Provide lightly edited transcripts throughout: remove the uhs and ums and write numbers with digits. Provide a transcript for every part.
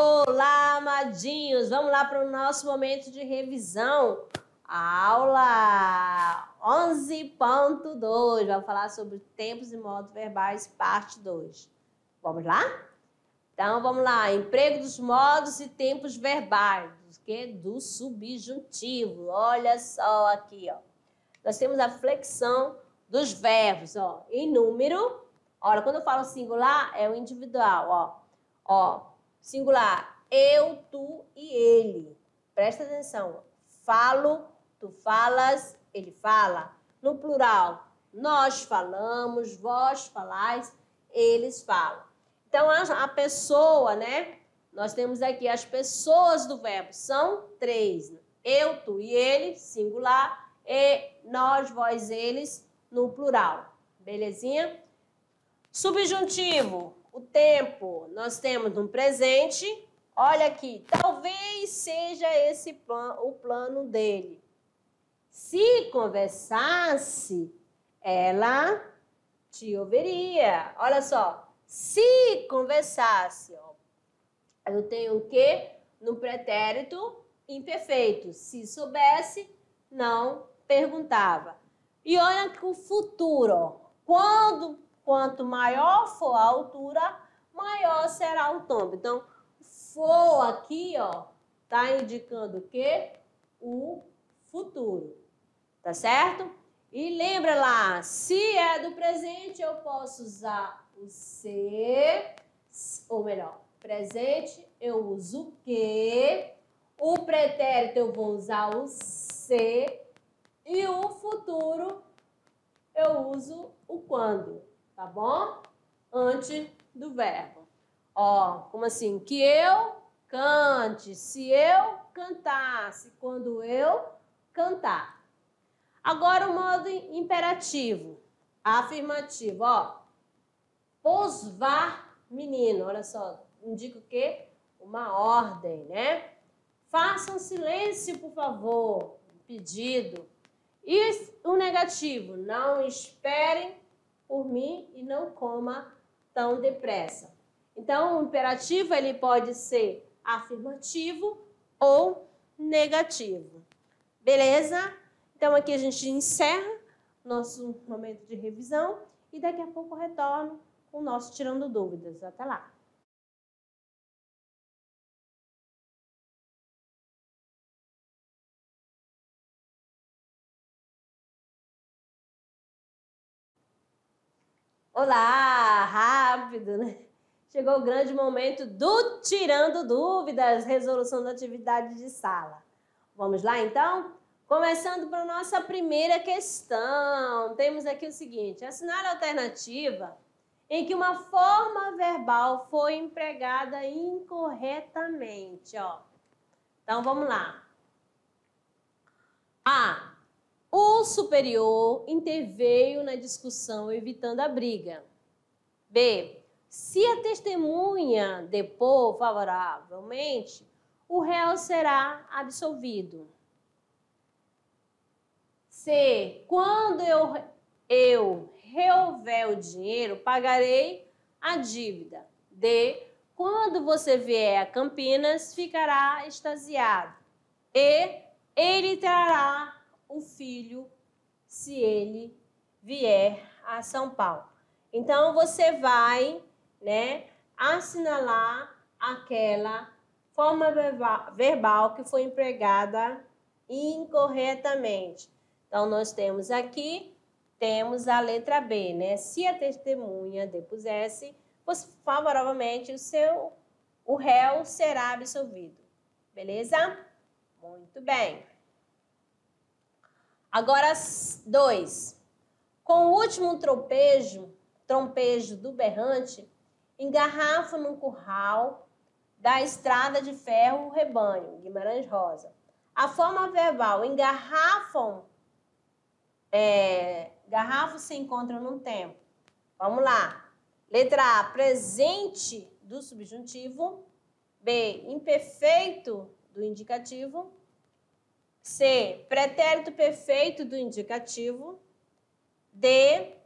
Olá, amadinhos! Vamos lá para o nosso momento de revisão. A aula 11.2. Vamos falar sobre tempos e modos verbais, parte 2. Vamos lá? Então, vamos lá. Emprego dos modos e tempos verbais. Do subjuntivo. Olha só aqui, ó. Nós temos a flexão dos verbos, ó. Em número. Olha, quando eu falo singular, é o individual, ó. Singular, eu, tu e ele. Presta atenção. Falo, tu falas, ele fala. No plural, nós falamos, vós falais, eles falam. Então, a pessoa, né? Nós temos aqui as pessoas do verbo. São 3. Eu, tu e ele, singular. E nós, vós, eles, no plural. Belezinha? Subjuntivo. O tempo, nós temos no presente, olha aqui, talvez seja esse o plano dele. Se conversasse, ela te ouviria. Olha só, se conversasse, ó, eu tenho o quê? No pretérito imperfeito. Se soubesse, não perguntava. E olha que o futuro, ó, quanto maior for a altura, maior será o tombo. Então, for aqui, ó, tá indicando o quê? O futuro. Tá certo? E lembra lá, se é do presente, eu posso usar o ser, ou melhor, presente, eu uso o que, o pretérito eu vou usar o ser, e o futuro eu uso o quando. Tá bom? Antes do verbo. Ó, como assim? Que eu cante, se eu cantasse, quando eu cantar. Agora o modo imperativo, afirmativo, ó. Posvar menino, olha só, indica o quê? Uma ordem, né? Façam silêncio, por favor, pedido. E o negativo, não esperem por mim e não coma tão depressa. Então, o imperativo ele pode ser afirmativo ou negativo. Beleza? Então, aqui a gente encerra nosso momento de revisão e daqui a pouco eu retorno com o nosso Tirando Dúvidas. Até lá! Olá! Rápido, né? Chegou o grande momento do Tirando Dúvidas, resolução da atividade de sala. Vamos lá, então? Começando para a nossa primeira questão. Temos aqui o seguinte, assinale a alternativa em que uma forma verbal foi empregada incorretamente, ó. Então, vamos lá. A. O superior interveio na discussão, evitando a briga. B. Se a testemunha depor favoravelmente, o réu será absolvido. C. Quando eu reouver o dinheiro, pagarei a dívida. D. Quando você vier a Campinas, ficará extasiado. E. Ele trará o filho se ele vier a São Paulo. Então, você vai, né, assinalar aquela forma verbal que foi empregada incorretamente. Então, nós temos aqui, temos a letra B, né? Se a testemunha depusesse favoravelmente, o réu será absolvido. Beleza? Muito bem. Agora, 2. Com o último trompejo do berrante, engarrafa no curral da estrada de ferro o rebanho, Guimarães Rosa. A forma verbal, engarrafam, garrafo se encontra num tempo. Vamos lá. Letra A, presente do subjuntivo. B, imperfeito do indicativo. C, pretérito perfeito do indicativo. D,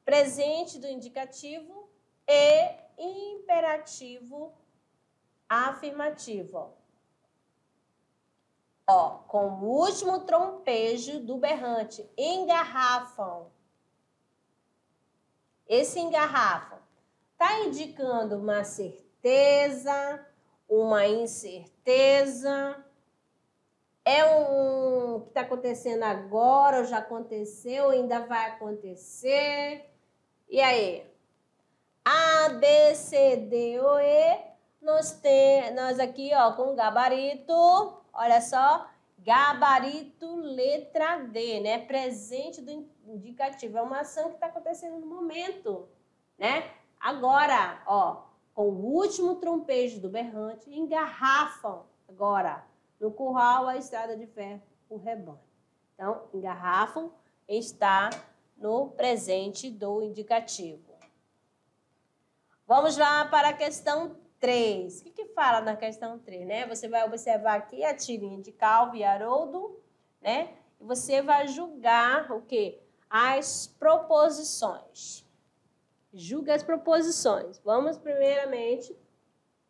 presente do indicativo. E, imperativo afirmativo, ó. Ó, com o último trompejo do berrante, engarrafam. Esse engarrafam está indicando uma certeza, uma incerteza. É um que está acontecendo agora, ou já aconteceu, ainda vai acontecer. E aí? A, B, C, D, O, E. Nós aqui, ó, com gabarito, olha só, gabarito letra D, né? Presente do indicativo. É uma ação que está acontecendo no momento, né? Agora, ó, com o último trompejo do berrante, engarrafam agora no curral a estrada de ferro, o rebanho. Então, engarrafam está no presente do indicativo. Vamos lá para a questão 3. O que fala na questão 3, né? Você vai observar aqui a tirinha de Calvo e Haroldo, né? E você vai julgar o quê? As proposições. Julga as proposições. Vamos primeiramente,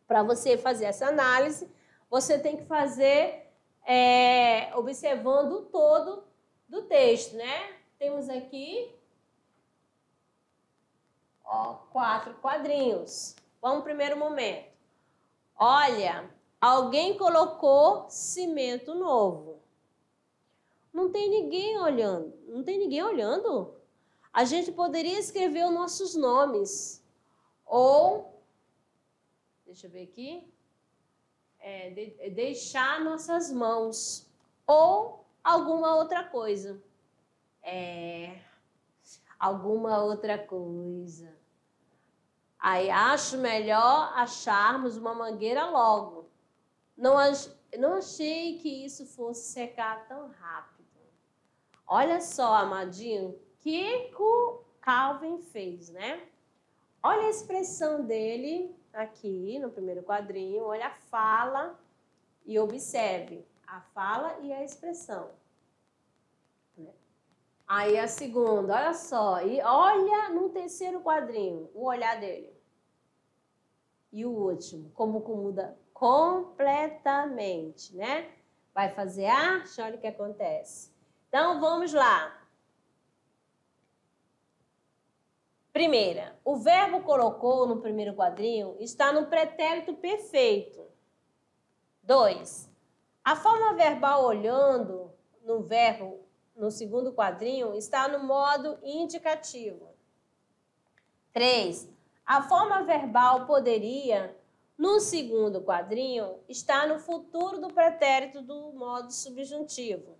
para você fazer essa análise, você tem que fazer observando o todo do texto, né? Temos aqui, ó, 4 quadrinhos. Vamos primeiro momento. Olha, alguém colocou cimento novo. Não tem ninguém olhando. Não tem ninguém olhando? A gente poderia escrever os nossos nomes. Ou, deixa eu ver aqui, deixar nossas mãos. Ou alguma outra coisa. Alguma outra coisa. Aí acho melhor acharmos uma mangueira logo. Não achei que isso fosse secar tão rápido. Olha só, amadinho, o que o Calvin fez, né? Olha a expressão dele aqui no primeiro quadrinho. Olha a fala e observe a fala e a expressão. Aí a segunda, olha só, e olha no terceiro quadrinho o olhar dele. E o último, como muda completamente, né? Vai fazer arte, olha o que acontece. Então, vamos lá. Primeira, o verbo colocou no primeiro quadrinho está no pretérito perfeito. 2, a forma verbal olhando no verbo no segundo quadrinho está no modo indicativo. 3, a forma verbal poderia, no segundo quadrinho, está no futuro do pretérito do modo subjuntivo.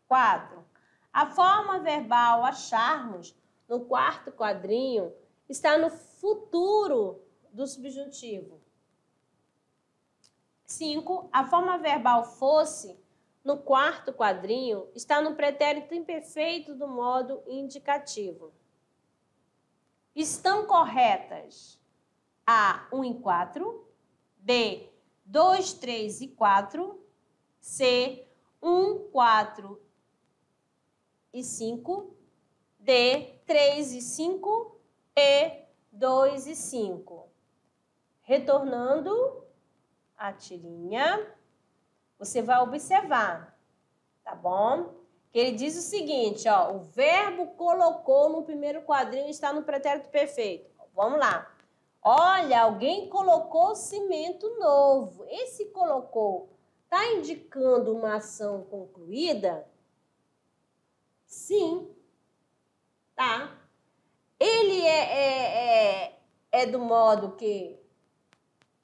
4, a forma verbal acharmos, no quarto quadrinho, está no futuro do subjuntivo. 5, a forma verbal fosse, no quarto quadrinho, está no pretérito imperfeito do modo indicativo. Estão corretas A, 1 e 4, B, 2, 3 e 4, C, 1, 4 e 5, D, 3 e 5, E, 2 e 5. Retornando a tirinha, você vai observar, tá bom? Que ele diz o seguinte, ó, o verbo colocou no primeiro quadrinho está no pretérito perfeito. Vamos lá. Olha, alguém colocou cimento novo. Esse colocou está indicando uma ação concluída? Sim. Tá? Ele é do modo que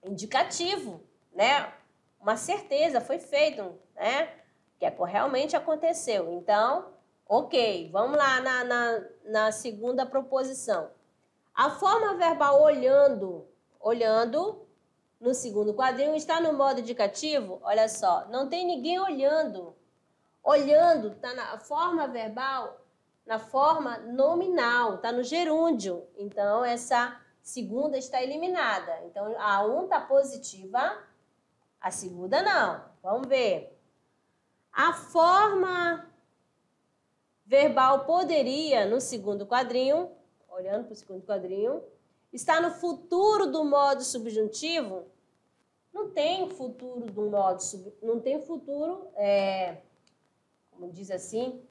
indicativo, né? Uma certeza, foi feito, né? Que realmente aconteceu. Então, ok, vamos lá na segunda proposição. A forma verbal olhando no segundo quadrinho está no modo indicativo? Olha só, não tem ninguém olhando. Olhando está na forma verbal, na forma nominal, está no gerúndio. Então, essa segunda está eliminada. Então, a 1 está positiva, a segunda não. Vamos ver. A forma verbal poderia, no segundo quadrinho, olhando para o segundo quadrinho, está no futuro do modo subjuntivo? não tem futuro do modo não tem futuro, como diz assim,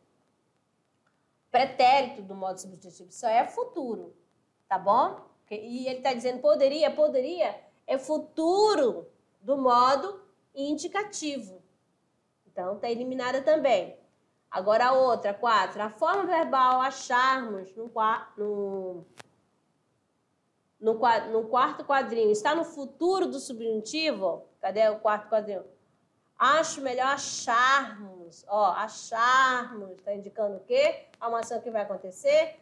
pretérito do modo subjuntivo, só é futuro, tá bom? E ele está dizendo poderia é futuro do modo indicativo. Então, está eliminada também. Agora a outra, 4. A forma verbal acharmos no quarto quadrinho está no futuro do subjuntivo. Cadê o quarto quadrinho? Acho melhor acharmos. Ó, acharmos. Está indicando o quê? A uma ação que vai acontecer,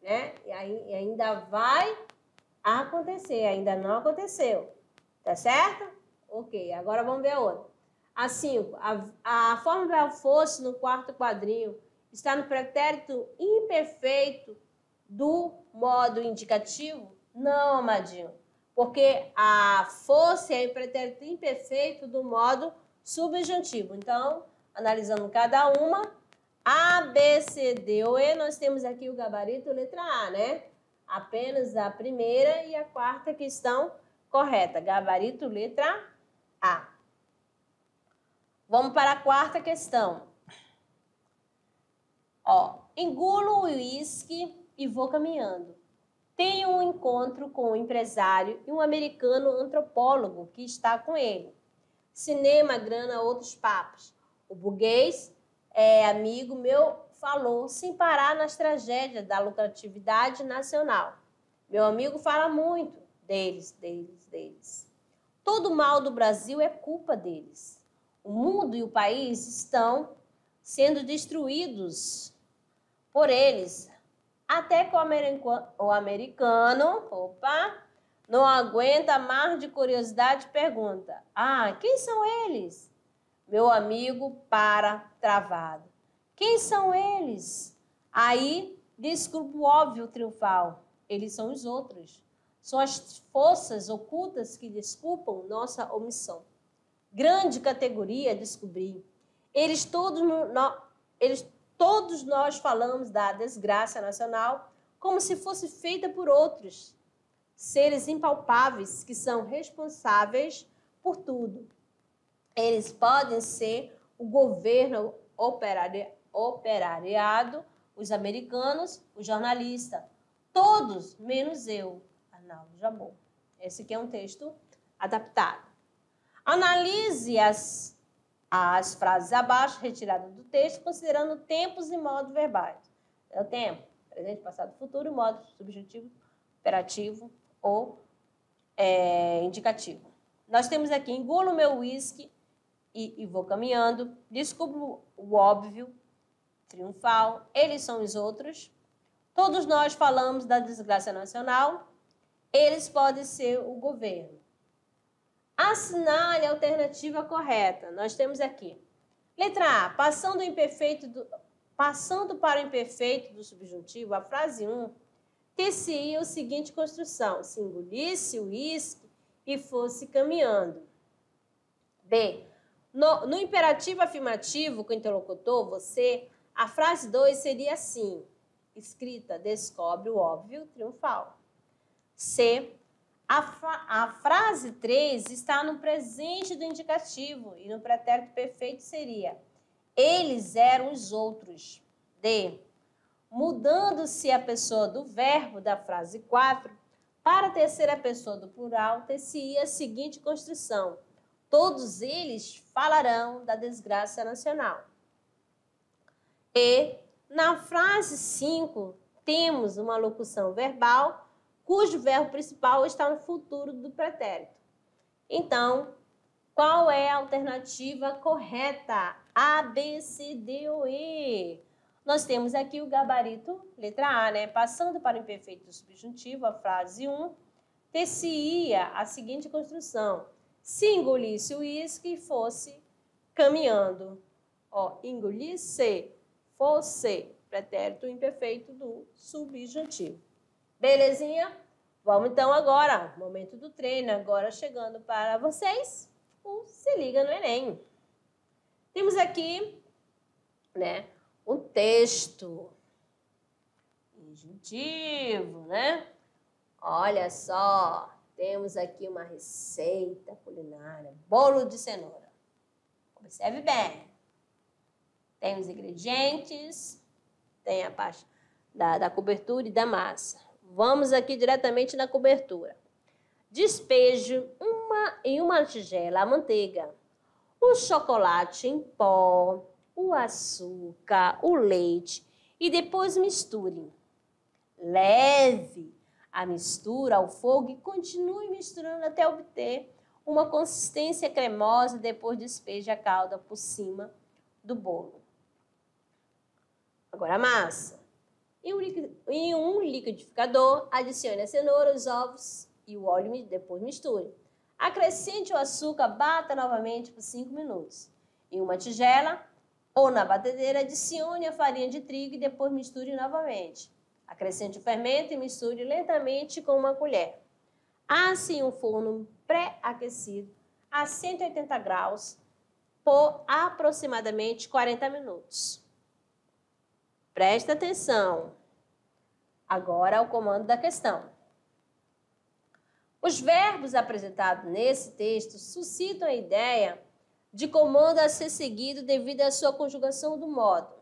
né? E ainda vai acontecer. Ainda não aconteceu. Tá certo? Ok. Agora vamos ver a outra. A 5. A forma verbal fosse no quarto quadrinho está no pretérito imperfeito do modo indicativo? Não, amadinho. Porque a fosse é o pretérito imperfeito do modo subjuntivo. Então, analisando cada uma, A, B, C, D ou E, nós temos aqui o gabarito letra A, né? Apenas a primeira e a quarta que estão corretas. Gabarito letra A. Vamos para a quarta questão. Ó, engulo o uísque e vou caminhando. Tenho um encontro com um empresário e um americano antropólogo que está com ele. Cinema, grana, outros papos. O burguês, amigo meu, falou sem parar nas tragédias da lucratividade nacional. Meu amigo fala muito deles. Todo mal do Brasil é culpa deles. O mundo e o país estão sendo destruídos por eles. Até que o americano, não aguenta mais de curiosidade e pergunta: ah, quem são eles? Meu amigo para travado. Quem são eles? Aí, desculpa o óbvio triunfal. Eles são os outros. São as forças ocultas que desculpam nossa omissão. Grande categoria descobri. Todos nós falamos da desgraça nacional como se fosse feita por outros, seres impalpáveis que são responsáveis por tudo. Eles podem ser o governo operariado, os americanos, o jornalista, todos menos eu, Arnaldo Jabor. Esse aqui é um texto adaptado. Analise as frases abaixo, retiradas do texto, considerando tempos e modos verbais. É o tempo, presente, passado, futuro, modo subjuntivo, imperativo ou indicativo. Nós temos aqui, engulo meu uísque e vou caminhando, descubro o óbvio, triunfal, eles são os outros, todos nós falamos da desgraça nacional, eles podem ser o governo. Assinale a alternativa correta. Nós temos aqui. Letra A. Passando para o imperfeito do subjuntivo, a frase 1 ter-se-ia a seguinte construção. Se engolisse o uísque e fosse caminhando. B. No imperativo afirmativo com o interlocutor, você, a frase 2 seria assim. Escrita, descobre o óbvio triunfal. C. A frase 3 está no presente do indicativo e no pretérito perfeito seria eles eram os outros. D. Mudando-se a pessoa do verbo da frase 4 para a terceira pessoa do plural, ter-se-ia a seguinte construção. Todos eles falarão da desgraça nacional. E na frase 5 temos uma locução verbal cujo verbo principal está no futuro do pretérito. Então, qual é a alternativa correta? A, B, C, D ou E? Nós temos aqui o gabarito, letra A, né? Passando para o imperfeito do subjuntivo, a frase 1, ter-se-ia a seguinte construção. Se engolisse o uísque e fosse caminhando. Ó, engolisse, fosse, pretérito imperfeito do subjuntivo. Belezinha? Vamos então agora, momento do treino, agora chegando para vocês, o Se Liga no Enem. Temos aqui, né, um texto injuntivo, né? Olha só, temos aqui uma receita culinária, bolo de cenoura. Observe bem. Tem os ingredientes, tem a parte da cobertura e da massa. Vamos aqui diretamente na cobertura. Despeje em uma tigela a manteiga, o chocolate em pó, o açúcar, o leite e depois misture. Leve a mistura ao fogo e continue misturando até obter uma consistência cremosa. Depois despeje a calda por cima do bolo. Agora a massa. Em um liquidificador, adicione a cenoura, os ovos e o óleo e depois misture. Acrescente o açúcar, bata novamente por 5 minutos. Em uma tigela ou na batedeira, adicione a farinha de trigo e depois misture novamente. Acrescente o fermento e misture lentamente com uma colher. Asse em um forno pré-aquecido a 180 graus por aproximadamente 40 minutos. Presta atenção. Agora é o comando da questão. Os verbos apresentados nesse texto suscitam a ideia de comando a ser seguido devido à sua conjugação do modo.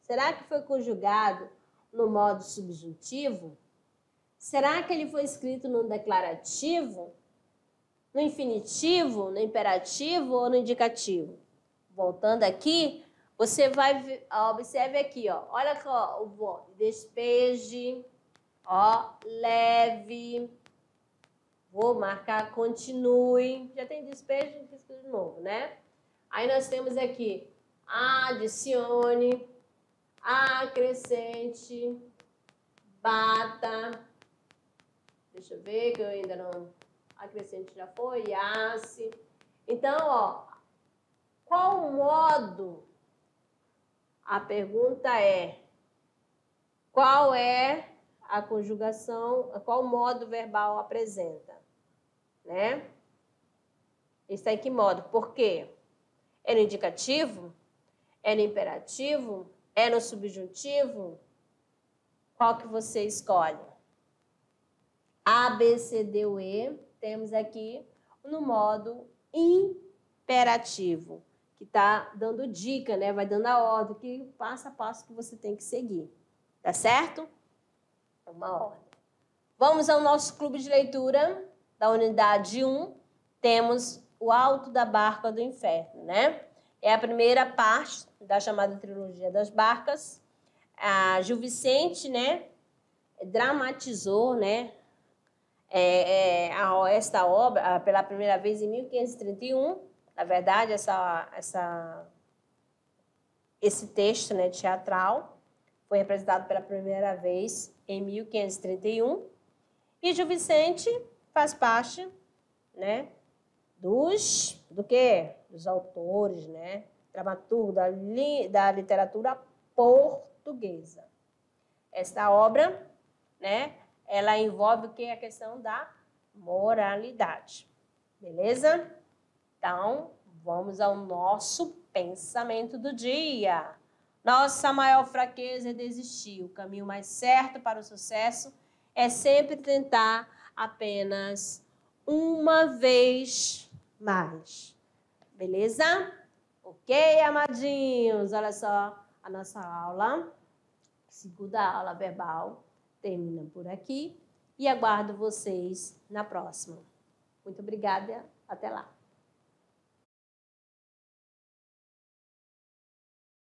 Será que foi conjugado no modo subjuntivo? Será que ele foi escrito no declarativo, no infinitivo, no imperativo ou no indicativo? Voltando aqui, você vai, observe aqui, ó, olha só, o despeje, ó, leve, vou marcar continue, já tem despeje de novo, né? Aí nós temos aqui, adicione, acrescente, bata, deixa eu ver que eu ainda não, acrescente já foi, asse. Então, ó, qual modo? A pergunta é, qual é a conjugação, qual modo verbal apresenta, né? Está em que modo? Por quê? É no indicativo? É no imperativo? É no subjuntivo? Qual que você escolhe? A, B, C, D, U, E. Temos aqui no modo imperativo, que está dando dica, né? Vai dando a ordem, que passo a passo que você tem que seguir. Tá certo? Uma ordem. Vamos ao nosso clube de leitura da unidade 1. Temos O Alto da Barca do Inferno, né? É a primeira parte da chamada trilogia das barcas. A Gil Vicente, né, dramatizou, né, esta obra pela primeira vez em 1531. Na verdade, esse texto, né, teatral foi representado pela primeira vez em 1531. E Gil Vicente faz parte, né, do quê? Dos autores, né, dramaturgo da literatura portuguesa. Esta obra, né, ela envolve o que? A questão da moralidade. Beleza? Então, vamos ao nosso pensamento do dia. Nossa maior fraqueza é desistir. O caminho mais certo para o sucesso é sempre tentar apenas uma vez mais. Beleza? Ok, amadinhos? Olha só, a nossa aula, segunda aula verbal, termina por aqui e aguardo vocês na próxima. Muito obrigada, até lá.